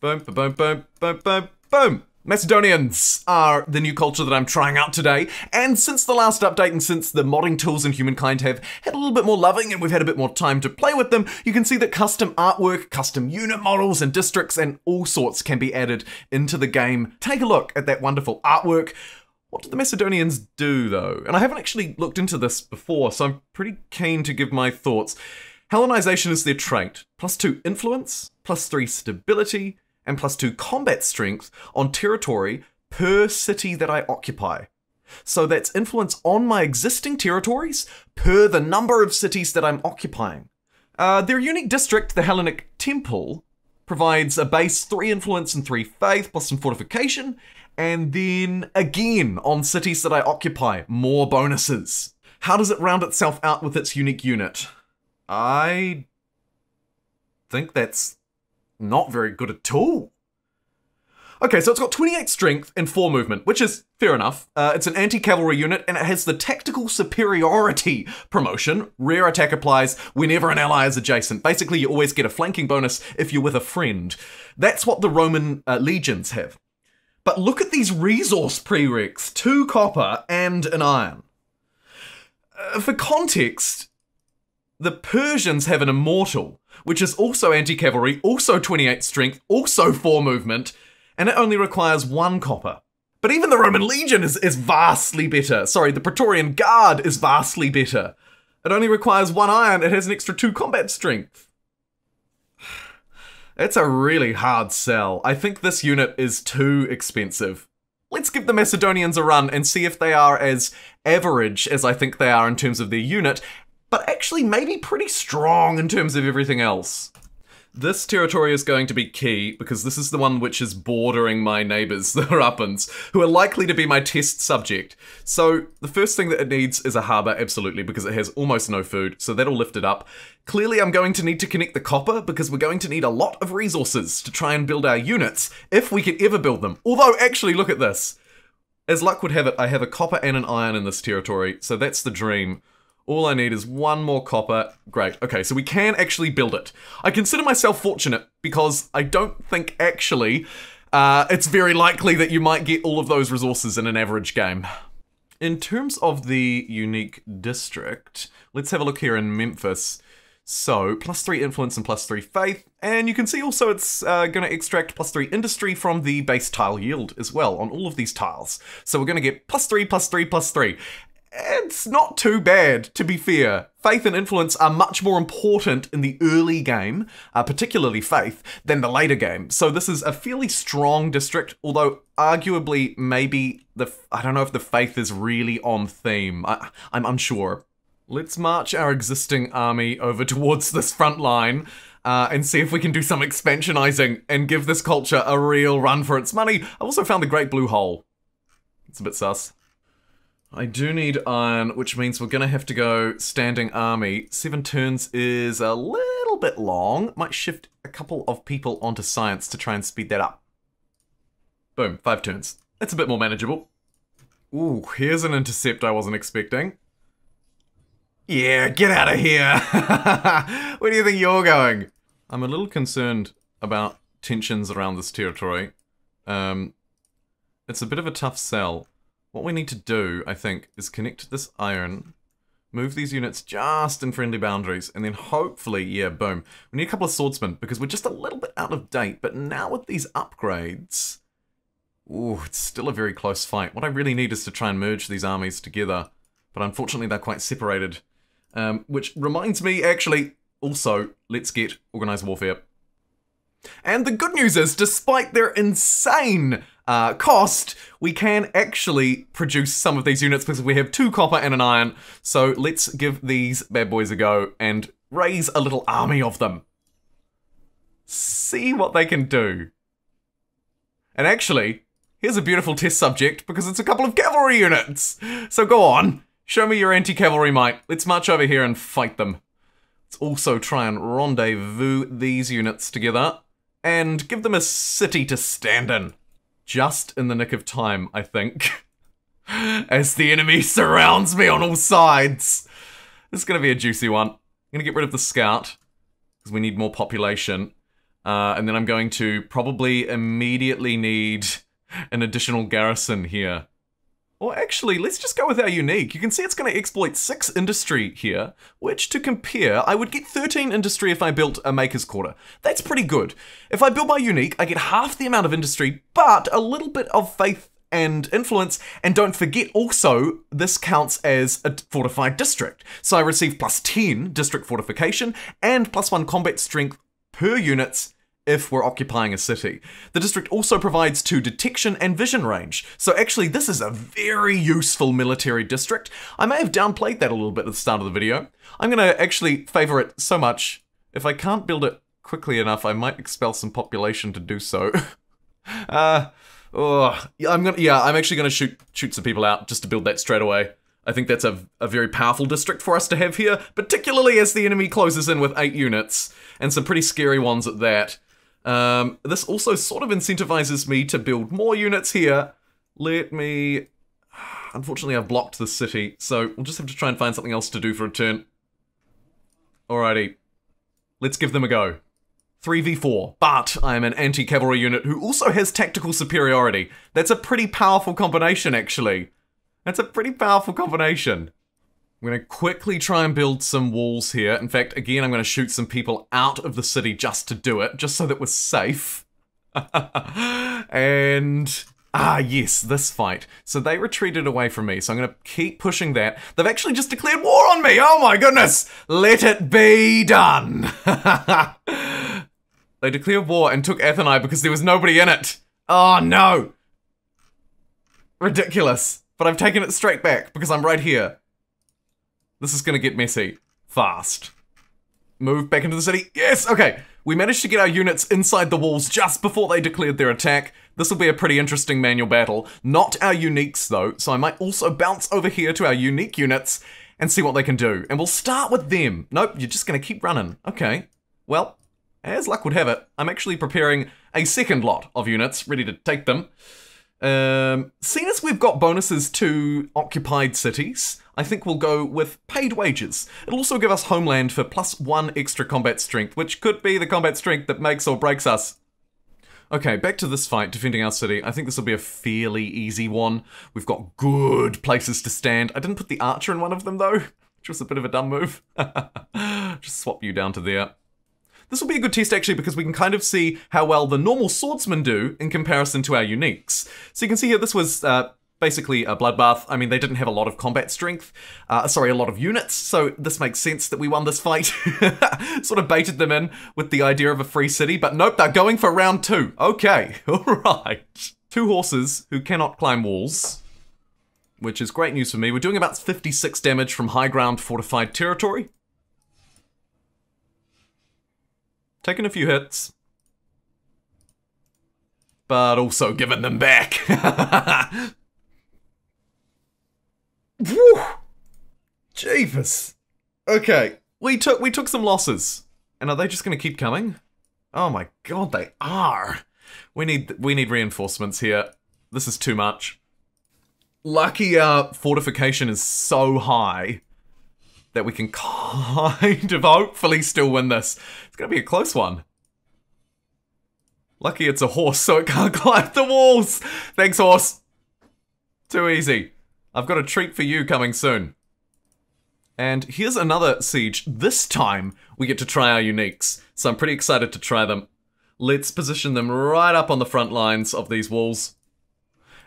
Boom, boom, boom, boom, boom, boom. Macedonians are the new culture that I'm trying out today, and since the last update and since the modding tools in Humankind have had a little bit more loving and we've had a bit more time to play with them, you can see that custom artwork, custom unit models and districts and all sorts can be added into the game. Take a look at that wonderful artwork. What do the Macedonians do though? And I haven't actually looked into this before, so I'm pretty keen to give my thoughts. Hellenization is their trait. +2 influence, +3 stability, and +2 combat strength on territory per city that I occupy. So that's influence on my existing territories per the number of cities that I'm occupying. Their unique district, the Hellenic Temple, provides a base 3 influence and 3 faith, plus some fortification, and then again on cities that I occupy, more bonuses. How does it round itself out with its unique unit? I think that's not very good at all. Okay, so it's got 28 strength and 4 movement, which is fair enough. It's an anti-cavalry unit, and it has the tactical superiority promotion. Rare attack applies whenever an ally is adjacent. Basically, you always get a flanking bonus if you're with a friend. That's what the Roman legions have. But look at these resource prereqs, 2 copper and an iron. For context, the Persians have an immortal, which is also anti-cavalry, also 28 strength, also 4 movement, and it only requires 1 copper. But even the Roman Legion is vastly better. Sorry, the Praetorian Guard is vastly better. It only requires 1 iron, it has an extra 2 combat strength. It's a really hard sell. I think this unit is too expensive. Let's give the Macedonians a run and see if they are as average as I think they are in terms of their unit, but actually maybe pretty strong in terms of everything else. This territory is going to be key because this is the one which is bordering my neighbours, the Rappans, who are likely to be my test subject. So the first thing that it needs is a harbour, absolutely, because it has almost no food, so that'll lift it up. Clearly I'm going to need to connect the copper because we're going to need a lot of resources to try and build our units, if we can ever build them. Although, actually, look at this. As luck would have it, I have a copper and an iron in this territory, so that's the dream. All I need is 1 more copper. Great. Okay, so we can actually build it. I consider myself fortunate because I don't think actually it's very likely that you might get all of those resources in an average game. In terms of the unique district, let's have a look here in Memphis. So, +3 influence and +3 faith, and you can see also it's going to extract +3 industry from the base tile yield as well on all of these tiles. So we're going to get +3, +3, +3. It's not too bad, to be fair. Faith and influence are much more important in the early game, particularly faith, than the later game. So this is a fairly strong district, although arguably maybe I don't know if the faith is really on theme. I'm unsure. Let's march our existing army over towards this front line and see if we can do some expansionizing and give this culture a real run for its money. I've also found the Great Blue Hole. It's a bit sus. I do need iron, which means we're going to have to go standing army. 7 turns is a little bit long. Might shift a couple of people onto science to try and speed that up. Boom, 5 turns. That's a bit more manageable. Ooh, here's an intercept I wasn't expecting. Yeah, get out of here! Where do you think you're going? I'm a little concerned about tensions around this territory. It's a bit of a tough sell. What we need to do, I think, is connect this iron, move these units just in friendly boundaries, and then hopefully, yeah, boom. We need a couple of swordsmen, because we're just a little bit out of date, but now with these upgrades, ooh, it's still a very close fight. What I really need is to try and merge these armies together, but unfortunately they're quite separated. Which reminds me, actually, also, let's get organized warfare. And the good news is, despite their insane cost, we can actually produce some of these units because we have 2 copper and an iron. So let's give these bad boys a go and raise a little army of them. See what they can do. And actually, here's a beautiful test subject because it's a couple of cavalry units. So go on, show me your anti-cavalry might. Let's march over here and fight them. Let's also try and rendezvous these units together and give them a city to stand in. Just in the nick of time, I think. As the enemy surrounds me on all sides. This is going to be a juicy one. I'm going to get rid of the scout, because we need more population. And then I'm going to probably immediately need an additional garrison here. Or actually, let's just go with our unique. You can see it's going to exploit 6 industry here, which to compare, I would get 13 industry if I built a maker's quarter. That's pretty good. If I build my unique, I get half the amount of industry, but a little bit of faith and influence, and don't forget also, this counts as a fortified district. So I receive +10 district fortification and +1 combat strength per units if we're occupying a city. The district also provides 2 detection and vision range. So actually this is a very useful military district. I may have downplayed that a little bit at the start of the video. I'm gonna actually favor it so much. If I can't build it quickly enough, I might expel some population to do so. I'm actually gonna shoot some people out just to build that straight away. I think that's a very powerful district for us to have here, particularly as the enemy closes in with 8 units, and some pretty scary ones at that. This also sort of incentivizes me to build more units here. Unfortunately I've blocked the city, so we'll just have to try and find something else to do for a turn. Alrighty, let's give them a go. 3v4, but I am an anti-cavalry unit who also has tactical superiority. That's a pretty powerful combination, actually. That's a pretty powerful combination. I'm going to quickly try and build some walls here. In fact, again, I'm going to shoot some people out of the city just to do it, just so that we're safe. And... yes, this fight. So they retreated away from me, so I'm going to keep pushing that. They've actually just declared war on me! Oh my goodness! Let it be done! They declared war and took Atheni because there was nobody in it. Oh no! Ridiculous. But I've taken it straight back because I'm right here. This is gonna get messy. Fast. Move back into the city. Yes! Okay. We managed to get our units inside the walls just before they declared their attack. This will be a pretty interesting manual battle. Not our uniques though, so I might also bounce over here to our unique units and see what they can do. And we'll start with them. Nope, you're just gonna keep running. Okay. Well, as luck would have it, I'm actually preparing a second lot of units, ready to take them. Seeing as we've got bonuses to occupied cities, I think we'll go with paid wages. It'll also give us homeland for +1 extra combat strength, which could be the combat strength that makes or breaks us. Okay, back to this fight, defending our city. I think this will be a fairly easy one. We've got good places to stand. I didn't put the archer in one of them though, which was a bit of a dumb move. Just swap you down to there. This will be a good test actually because we can kind of see how well the normal swordsmen do in comparison to our uniques. So you can see here this was basically a bloodbath. I mean, they didn't have a lot of combat strength, a lot of units, so this makes sense that we won this fight. Sort of baited them in with the idea of a free city, but nope, they're going for round 2. Okay, alright. 2 horses who cannot climb walls, which is great news for me. We're doing about 56 damage from high ground fortified territory. Taking a few hits, but also giving them back. Woo! Jeepers. Okay, we took some losses, and are they just going to keep coming? Oh my god, they are. We need reinforcements here. This is too much. Lucky our fortification is so high that we can kind of hopefully still win this. It's gonna be a close one. Lucky it's a horse, so it can't climb the walls. Thanks, horse. Too easy. I've got a treat for you coming soon. And here's another siege. This time, we get to try our uniques. So I'm pretty excited to try them. Let's position them right up on the front lines of these walls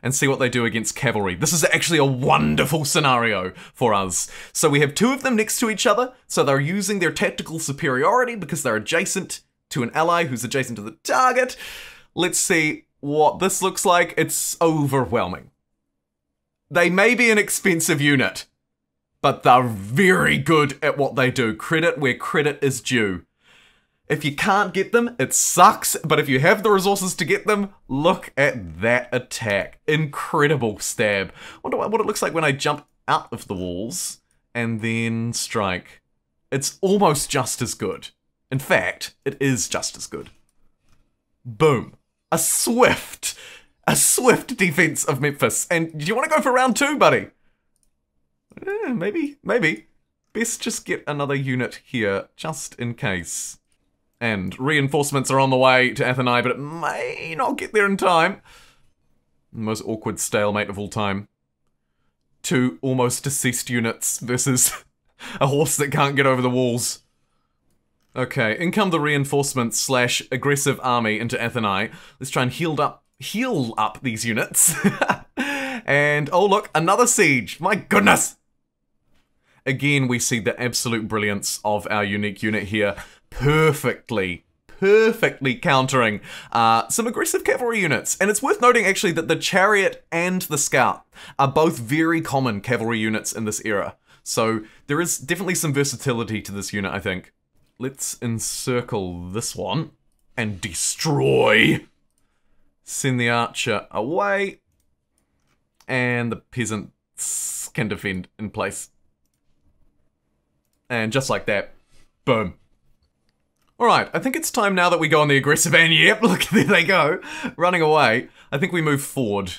and see what they do against cavalry. This is actually a wonderful scenario for us. So we have 2 of them next to each other, so they're using their tactical superiority because they're adjacent to an ally who's adjacent to the target. Let's see what this looks like. It's overwhelming. They may be an expensive unit, but they're very good at what they do. Credit where credit is due. If you can't get them, it sucks, but if you have the resources to get them, look at that attack. Incredible stab. Wonder what it looks like when I jump out of the walls and then strike. It's almost just as good. In fact, it is just as good. Boom. A swift defense of Memphis. And do you want to go for round 2, buddy? Maybe. Best just get another unit here, just in case. And reinforcements are on the way to Athens, but it may not get there in time. Most awkward stalemate of all time. 2 almost deceased units versus a horse that can't get over the walls. Okay, in come the reinforcements slash aggressive army into Athens. Let's try and heal up these units. And oh look, another siege. My goodness. Again, we see the absolute brilliance of our unique unit here. Perfectly countering some aggressive cavalry units. And it's worth noting actually that the chariot and the scout are both very common cavalry units in this era. So there is definitely some versatility to this unit, I think. Let's encircle this one and destroy. Send the archer away. And the peasants can defend in place. And just like that, boom. Alright, I think it's time now that we go on the aggressive, and yep, look, there they go, running away. I think we move forward.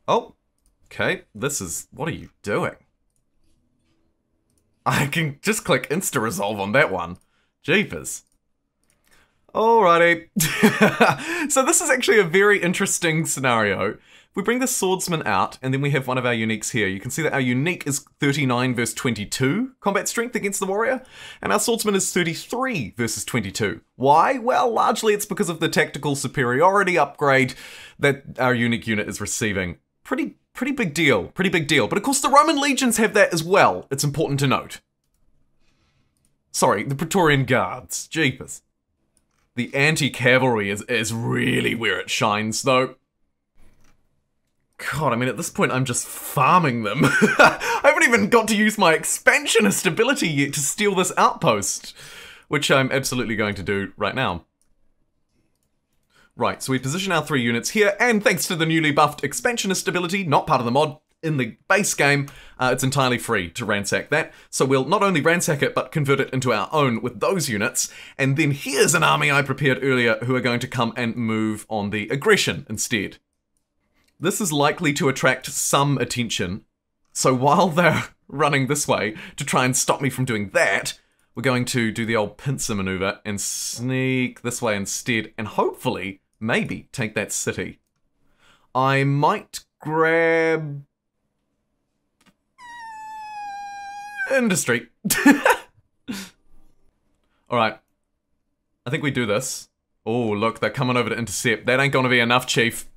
Oh, okay, what are you doing? I can just click insta-resolve on that one. Jeepers. Alrighty. So this is actually a very interesting scenario. We bring the swordsman out, and then we have one of our uniques here. You can see that our unique is 39 versus 22 combat strength against the warrior, and our swordsman is 33 versus 22. Why? Well, largely it's because of the tactical superiority upgrade that our unique unit is receiving. Pretty big deal, But of course the Roman legions have that as well, it's important to note. Sorry, the Praetorian Guards, jeepers. The anti-cavalry is really where it shines, though. God, I mean, at this point, I'm just farming them. I haven't even got to use my expansionist ability yet to steal this outpost, which I'm absolutely going to do right now. Right, so we position our 3 units here, and thanks to the newly buffed expansionist ability, not part of the mod, in the base game, it's entirely free to ransack that. So we'll not only ransack it, but convert it into our own with those units. And then here's an army I prepared earlier who are going to come and move on the aggression instead. This is likely to attract some attention, so while they're running this way to try and stop me from doing that, we're going to do the old pincer maneuver and sneak this way instead, and hopefully, maybe, take that city. I might grab... industry. Alright, I think we do this. Oh, look, they're coming over to intercept. That ain't gonna be enough, Chief.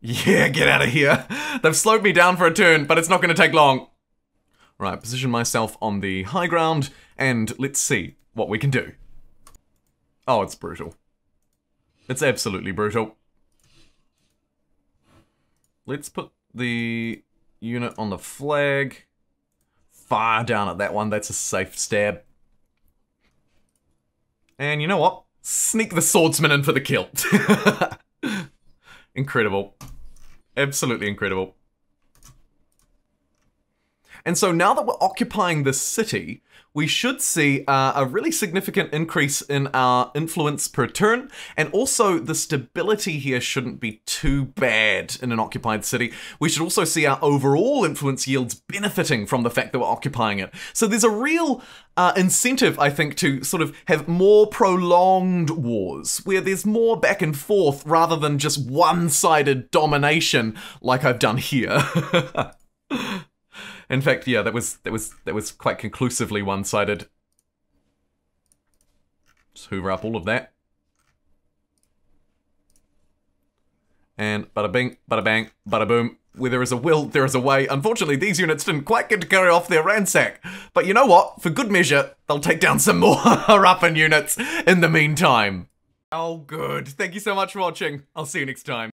Yeah, get out of here. They've slowed me down for a turn, but it's not going to take long. Right, position myself on the high ground, and let's see what we can do. Oh, it's brutal. It's absolutely brutal. Let's put the unit on the flag. Fire down at that one, that's a safe stab. And you know what? Sneak the swordsman in for the kill. Incredible. Absolutely incredible. And so now that we're occupying this city, we should see a really significant increase in our influence per turn, and also the stability here shouldn't be too bad in an occupied city. We should also see our overall influence yields benefiting from the fact that we're occupying it. So there's a real incentive, I think, to sort of have more prolonged wars, where there's more back and forth rather than just one-sided domination like I've done here. In fact, yeah, that was quite conclusively one-sided. Just hoover up all of that. And bada bing, bada bang, bada boom. Where there is a will, there is a way. Unfortunately, these units didn't quite get to carry off their ransack. But you know what? For good measure, they'll take down some more Rappan units in the meantime. Oh, good. Thank you so much for watching. I'll see you next time.